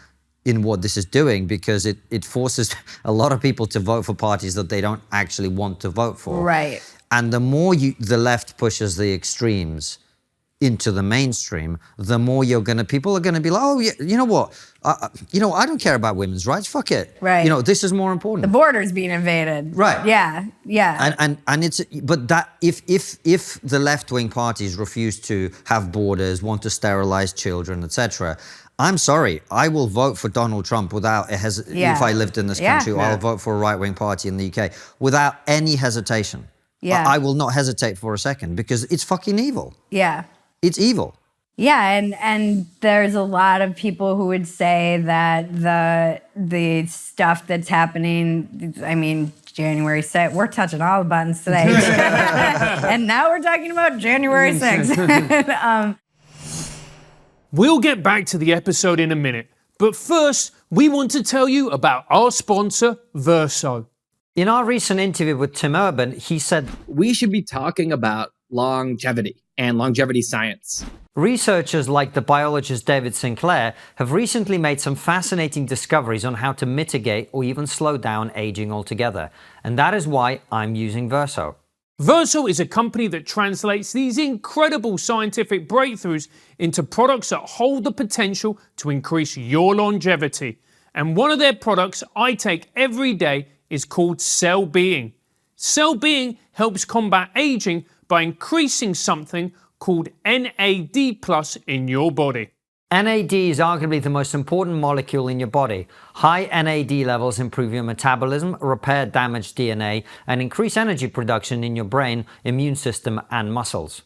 what this is doing, because it forces a lot of people to vote for parties that they don't actually want to vote for. Right. And the more the left pushes the extremes into the mainstream, the more people are gonna be like, oh, yeah, you know what? I don't care about women's rights. Fuck it. Right. You know, this is more important. The border's being invaded. Right. Yeah. Yeah. And it's, but that if the left-wing parties refuse to have borders, want to sterilize children, etc., I'm sorry, I will vote for Donald Trump without if I lived in this country, I'll vote for a right-wing party in the UK without any hesitation. Yeah. I will not hesitate for a second because it's fucking evil. Yeah. It's evil. Yeah, and there's a lot of people who would say that the stuff that's happening, I mean, January 6th, we're touching all the buttons today. And now we're talking about January 6th. We'll get back to the episode in a minute, but first, we want to tell you about our sponsor, Verso. In our recent interview with Tim Urban, he said, we should be talking about longevity and longevity science. Researchers like the biologist David Sinclair have recently made some fascinating discoveries on how to mitigate or even slow down aging altogether. And that is why I'm using Verso. Verso is a company that translates these incredible scientific breakthroughs into products that hold the potential to increase your longevity. And one of their products I take every day is called Cell Being. Cell Being helps combat aging by increasing something called NAD+ in your body. NAD is arguably the most important molecule in your body. High NAD levels improve your metabolism, repair damaged DNA, and increase energy production in your brain, immune system, and muscles.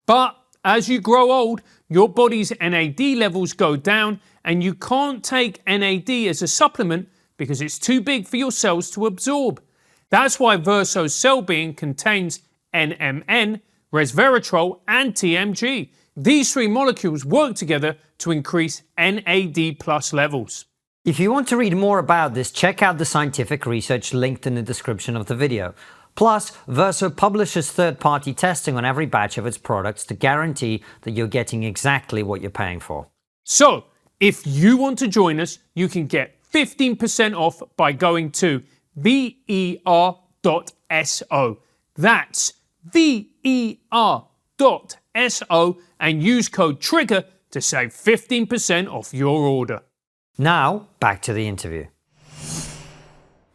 But as you grow old, your body's NAD levels go down, and you can't take NAD as a supplement because it's too big for your cells to absorb. That's why Verso's Cell Being contains NMN, resveratrol, and TMG. These three molecules work together to increase NAD+ levels. If you want to read more about this, check out the scientific research linked in the description of the video. Plus, Verso publishes third-party testing on every batch of its products to guarantee that you're getting exactly what you're paying for. So, if you want to join us, you can get 15% off by going to ver.so. That's ver.so and use code TRIGGER to save 15% off your order. Now, back to the interview.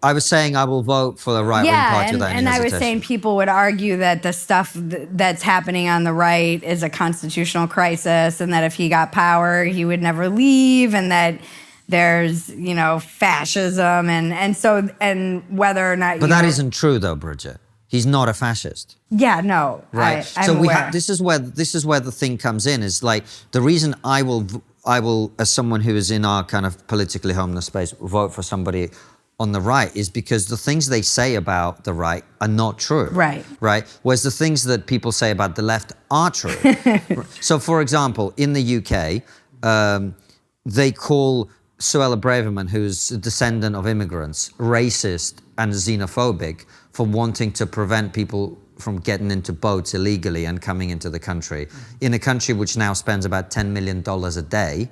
I was saying I will vote for the right-wing party without any and I was hesitation. saying people would argue that the stuff that's happening on the right is a constitutional crisis, and that if he got power, he would never leave, and that there's, you know, fascism, and whether or not. But that isn't true, though, Bridget. He's not a fascist. Yeah, no. Right. I'm aware. This is where the thing comes in. Is like the reason I will, as someone who is in our kind of politically homeless space, vote for somebody on the right is because the things they say about the right are not true. Right. Right. Whereas the things that people say about the left are true. So, for example, in the UK, they call Suella Braverman, who's a descendant of immigrants, racist and xenophobic for wanting to prevent people from getting into boats illegally and coming into the country, in a country which now spends about $10 million a day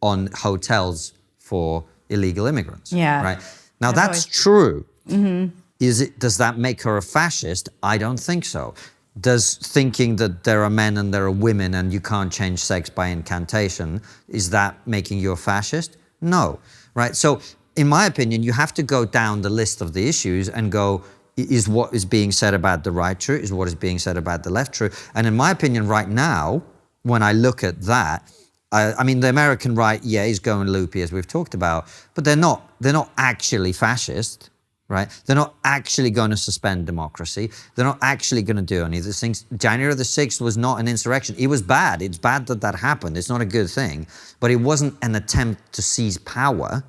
on hotels for illegal immigrants. Yeah. Right. Now that's true. Mm-hmm. Does that make her a fascist? I don't think so. Does thinking that there are men and there are women and you can't change sex by incantation, is that making you a fascist? No. Right. So in my opinion, you have to go down the list of the issues and go, is what is being said about the right true? Is what is being said about the left true? And in my opinion, right now, when I look at that, I mean, the American right, yeah, is going loopy, as we've talked about, but they're not actually fascist, right? They're not actually going to suspend democracy. They're not actually going to do any of these things. January the 6th was not an insurrection. It was bad. It's bad that that happened. It's not a good thing, but it wasn't an attempt to seize power,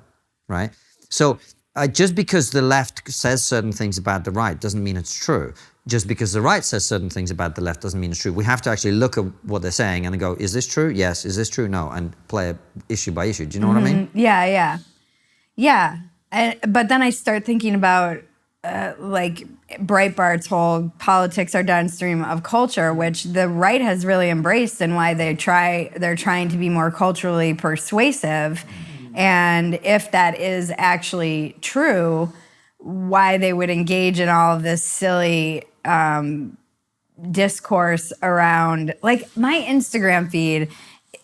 right? So just because the left says certain things about the right doesn't mean it's true. Just because the right says certain things about the left doesn't mean it's true. We have to actually look at what they're saying and go, is this true? Yes. Is this true? No. And play it issue by issue. Do you know what I mean? Yeah. But then I start thinking about like Breitbart's whole politics are downstream of culture, which the right has really embraced, and why they're trying to be more culturally persuasive. And if that is actually true, why they would engage in all of this silly discourse around, like, my Instagram feed.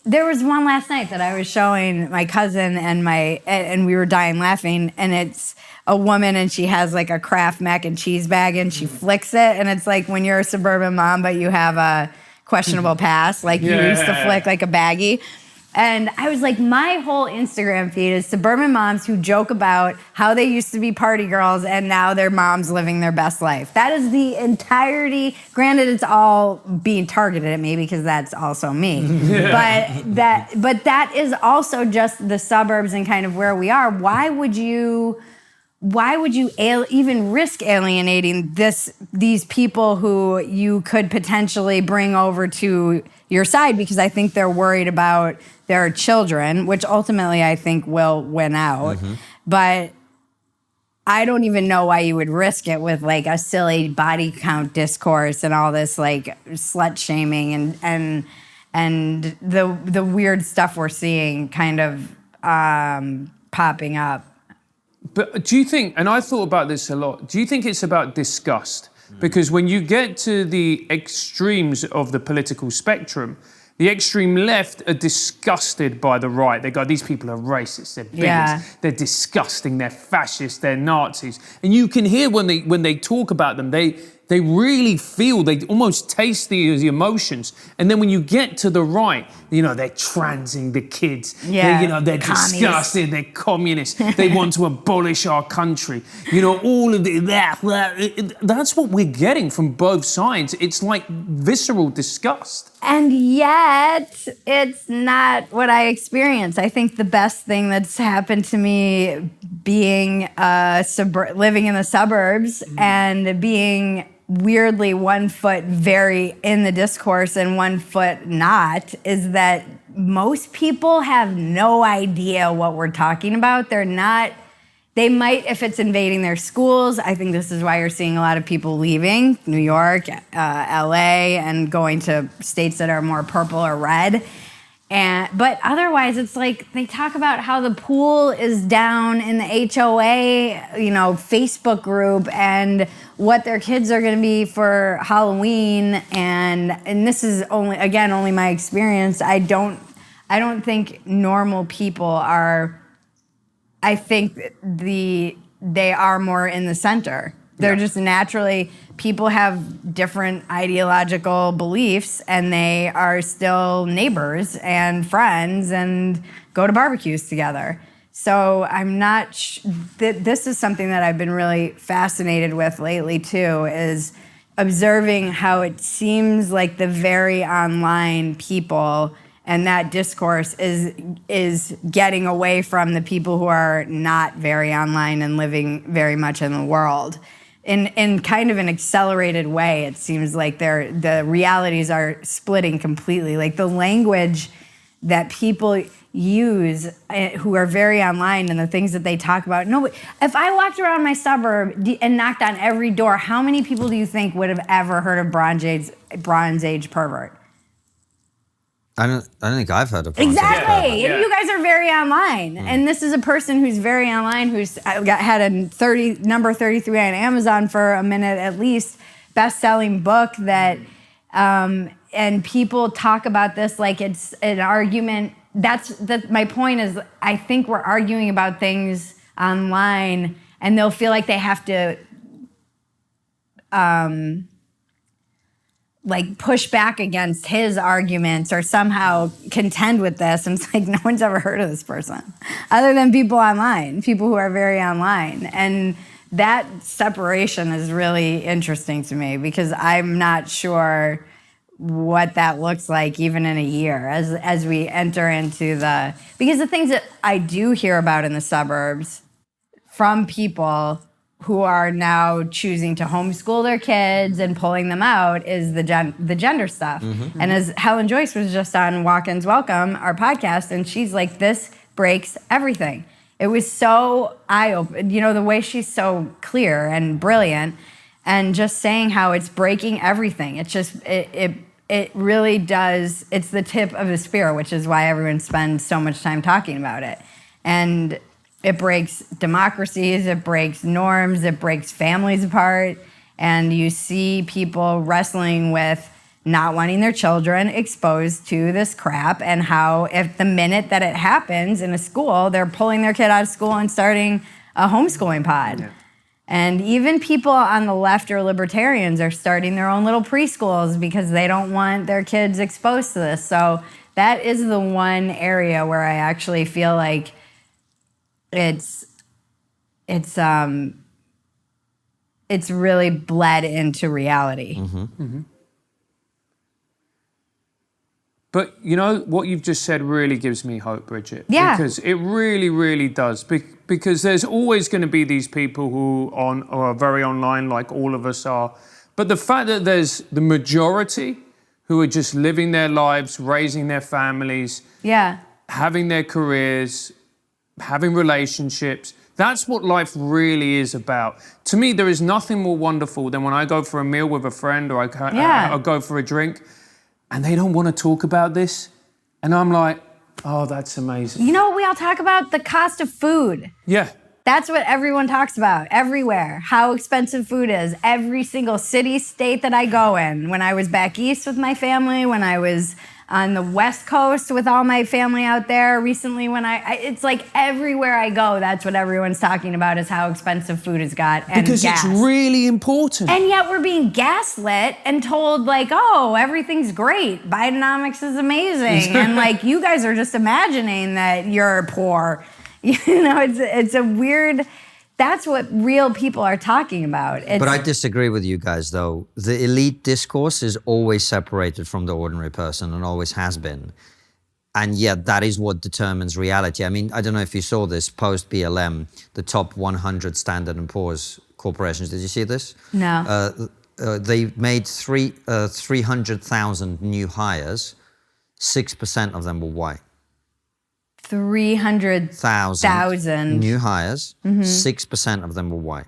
There was one last night that I was showing my cousin and we were dying laughing, and it's a woman and she has like a Kraft mac and cheese bag and she flicks it, and it's like when you're a suburban mom but you have a questionable past, like you used to flick like a baggie. And I was like, my whole Instagram feed is suburban moms who joke about how they used to be party girls and now they're moms living their best life. That is the entirety. Granted, it's all being targeted at me because that's also me. But that is also just the suburbs and kind of where we are. Why would you even risk alienating these people who you could potentially bring over to your side, because I think they're worried about their children, which ultimately I think will win out. Mm-hmm. But I don't even know why you would risk it with like a silly body count discourse and all this like slut shaming and the weird stuff we're seeing kind of popping up. But do you think, and I thought about this a lot, do you think it's about disgust? Because when you get to the extremes of the political spectrum, the extreme left are disgusted by the right. They go, these people are racist, they're bigots, they're disgusting, they're fascists, they're Nazis. And you can hear when they talk about them, they really feel, they almost taste the emotions. And then when you get to the right, you know, they're transing the kids. They're disgusted, they're communists, they want to abolish our country. You know, all of that's what we're getting from both sides. It's like visceral disgust. And yet, it's not what I experience. I think the best thing that's happened to me being living in the suburbs and being weirdly 1 foot very in the discourse and 1 foot not is that most people have no idea what we're talking about. They might if it's invading their schools. I think this is why you're seeing a lot of people leaving New York, LA, and going to states that are more purple or red. But otherwise, it's like they talk about how the pool is down in the HOA, Facebook group, and what their kids are going to be for Halloween. And this is only my experience. I don't think normal people are. I think they are more in the center. They're just naturally, people have different ideological beliefs and they are still neighbors and friends and go to barbecues together. So I'm not, this is something that I've been really fascinated with lately too, is observing how it seems like the very online people and that discourse is getting away from the people who are not very online and living very much in the world. In kind of an accelerated way, it seems like the realities are splitting completely. Like the language that people use who are very online and the things that they talk about. No, if I walked around my suburb and knocked on every door, how many people do you think would have ever heard of Bronze Age pervert? I don't think I've heard of Bronze Age exactly. Yeah. You guys are very online, and this is a person who's very online, who's had a number 33 on Amazon for a minute at least, best-selling book that, and people talk about this like it's an argument. My point is, I think we're arguing about things online, and they'll feel like they have to. Like push back against his arguments or somehow contend with this. And it's like, no one's ever heard of this person other than people online, people who are very online. And that separation is really interesting to me because I'm not sure what that looks like even in a year as we enter into because the things that I do hear about in the suburbs from people who are now choosing to homeschool their kids and pulling them out is the gender stuff. Mm-hmm. And as Helen Joyce was just on Walk-Ins Welcome, our podcast, and she's like, this breaks everything. It was so eye-opening, the way she's so clear and brilliant and just saying how it's breaking everything. It's just, it really does, it's the tip of the spear, which is why everyone spends so much time talking about it. And it breaks democracies, it breaks norms, it breaks families apart, and you see people wrestling with not wanting their children exposed to this crap and how if the minute that it happens in a school, they're pulling their kid out of school and starting a homeschooling pod. Yeah. And even people on the left or libertarians are starting their own little preschools because they don't want their kids exposed to this. So that is the one area where I actually feel like it's really bled into reality. Mm-hmm. Mm-hmm. But what you've just said really gives me hope, Bridget. Yeah. Because it really, really does. Because there's always going to be these people who are very online, like all of us are. But the fact that there's the majority who are just living their lives, raising their families, having their careers, having relationships. That's what life really is about. To me, there is nothing more wonderful than when I go for a meal with a friend or I go for a drink and they don't want to talk about this. And I'm like, oh, that's amazing. You know what we all talk about? The cost of food. Yeah. That's what everyone talks about everywhere, how expensive food is. Every single city, state that I go in. When I was back east with my family, when I was on the West Coast with all my family out there recently, it's like everywhere I go, that's what everyone's talking about is how expensive food has got and Because gas. it's really important. And yet we're being gaslit and told like, oh, everything's great. Bidenomics is amazing. And like, you guys are just imagining that you're poor. You know, it's a weird, that's what real people are talking about. But I disagree with you guys, though. The elite discourse is always separated from the ordinary person and always has been. And yet that is what determines reality. I mean, I don't know if you saw this post-BLM, the top 100 Standard & Poor's corporations. Did you see this? No. They made 300,000 new hires. 6% of them were white. 300,000 new hires, 6% of them were white,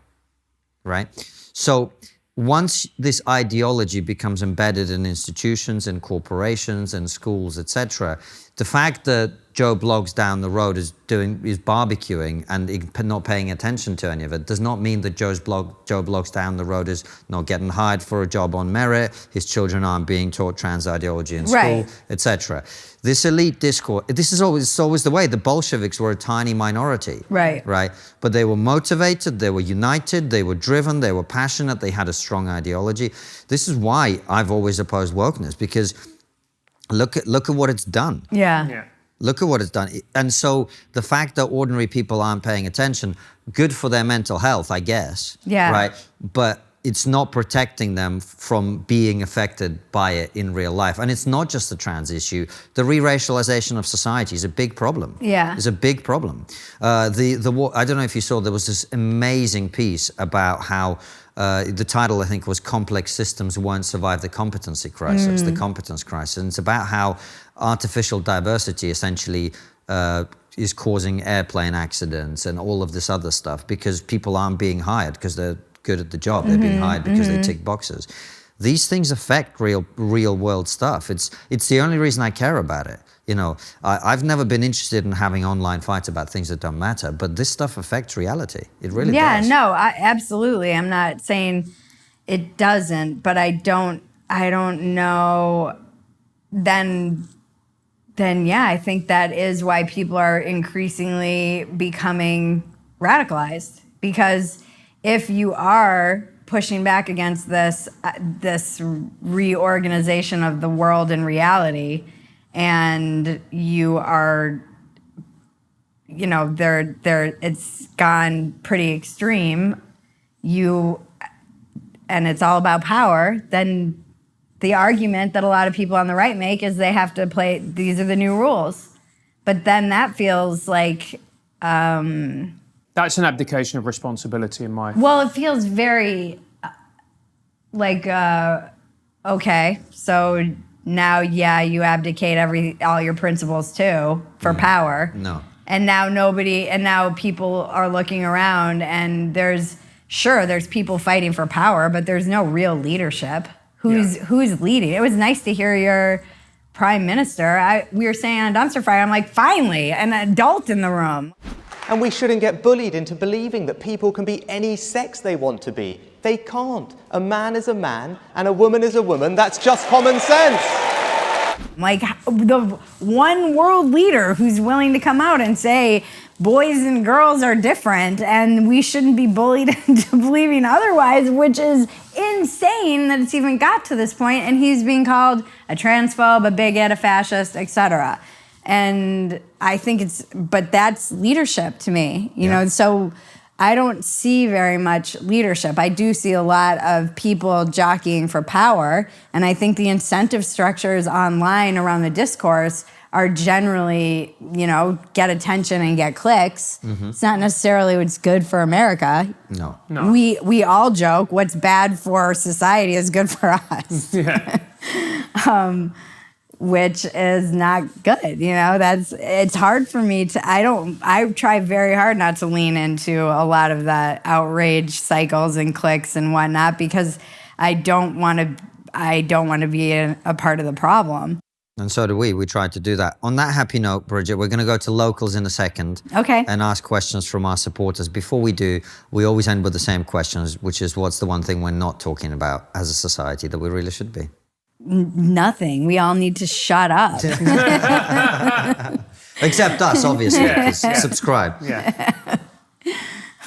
right? So once this ideology becomes embedded in institutions and corporations and schools, etc., the fact that Joe Bloggs down the road is barbecuing and not paying attention to any of it does not mean that Joe Bloggs down the road is not getting hired for a job on merit, his children aren't being taught trans ideology in school, etc. This elite discourse, this is always the way. The Bolsheviks were a tiny minority, right? But they were motivated, they were united, they were driven, they were passionate, they had a strong ideology. This is why I've always opposed wokeness, because look at what it's done. Yeah. Look at what it's done. And so the fact that ordinary people aren't paying attention, good for their mental health, I guess. Yeah. Right? But it's not protecting them from being affected by it in real life. And it's not just the trans issue. The re-racialization of society is a big problem. Yeah. It's a big problem. I don't know if you saw, there was this amazing piece about how the title, I think, was Complex Systems Won't Survive the Competency Crisis, the competence crisis. And it's about how artificial diversity essentially is causing airplane accidents and all of this other stuff because people aren't being hired because they're good at the job. They're being hired because they tick boxes. These things affect real world stuff. It's the only reason I care about it. You know, I've never been interested in having online fights about things that don't matter, but this stuff affects reality. It really does. Yeah, no, absolutely. I'm not saying it doesn't, but I don't know. Then yeah, I think that is why people are increasingly becoming radicalized, because if you are pushing back against this reorganization of the world and reality, and you are, you know, it's gone pretty extreme, and it's all about power, then the argument that a lot of people on the right make is they have to play, these are the new rules. But then that feels like... That's an abdication of responsibility in my... Well, it feels very okay, so now, yeah, you abdicate all your principles too for power. No. And now people are looking around and there's people fighting for power, but there's no real leadership. Who's leading? It was nice to hear your prime minister. We were saying on a dumpster fire, I'm like, finally, an adult in the room. And we shouldn't get bullied into believing that people can be any sex they want to be. They can't. A man is a man and a woman is a woman. That's just common sense. Like the one world leader who's willing to come out and say boys and girls are different and we shouldn't be bullied into believing otherwise, which is insane that it's even got to this point, and he's being called a transphobe, a bigot, a fascist, etc. And I think but that's leadership to me, you know, so I don't see very much leadership. I do see a lot of people jockeying for power, and I think the incentive structures online around the discourse are generally, you know, get attention and get clicks. It's not necessarily what's good for America. No. We all joke what's bad for society is good for us. Which is not good, you know. It's hard for me to. I try very hard not to lean into a lot of the outrage cycles and clicks and whatnot because I don't want to be a part of the problem. And so do we. We tried to do that. On that happy note, Bridget, we're going to go to locals in a second. Okay. And ask questions from our supporters. Before we do, we always end with the same questions, which is what's the one thing we're not talking about as a society that we really should be? Nothing. We all need to shut up. Except us, obviously. 'Cause subscribe. Yeah.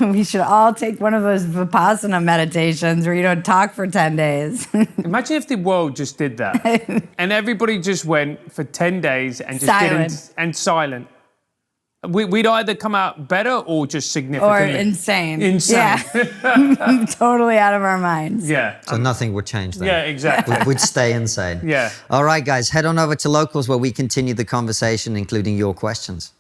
We should all take one of those Vipassana meditations where you don't talk for 10 days. Imagine if the world just did that, and everybody just went for 10 days and just didn't silent. We'd either come out better or just Or significantly insane. Insane. Yeah. Totally out of our minds. Yeah. So nothing would change then. Yeah, exactly. We'd stay insane. Yeah. All right, guys, head on over to locals where we continue the conversation, including your questions.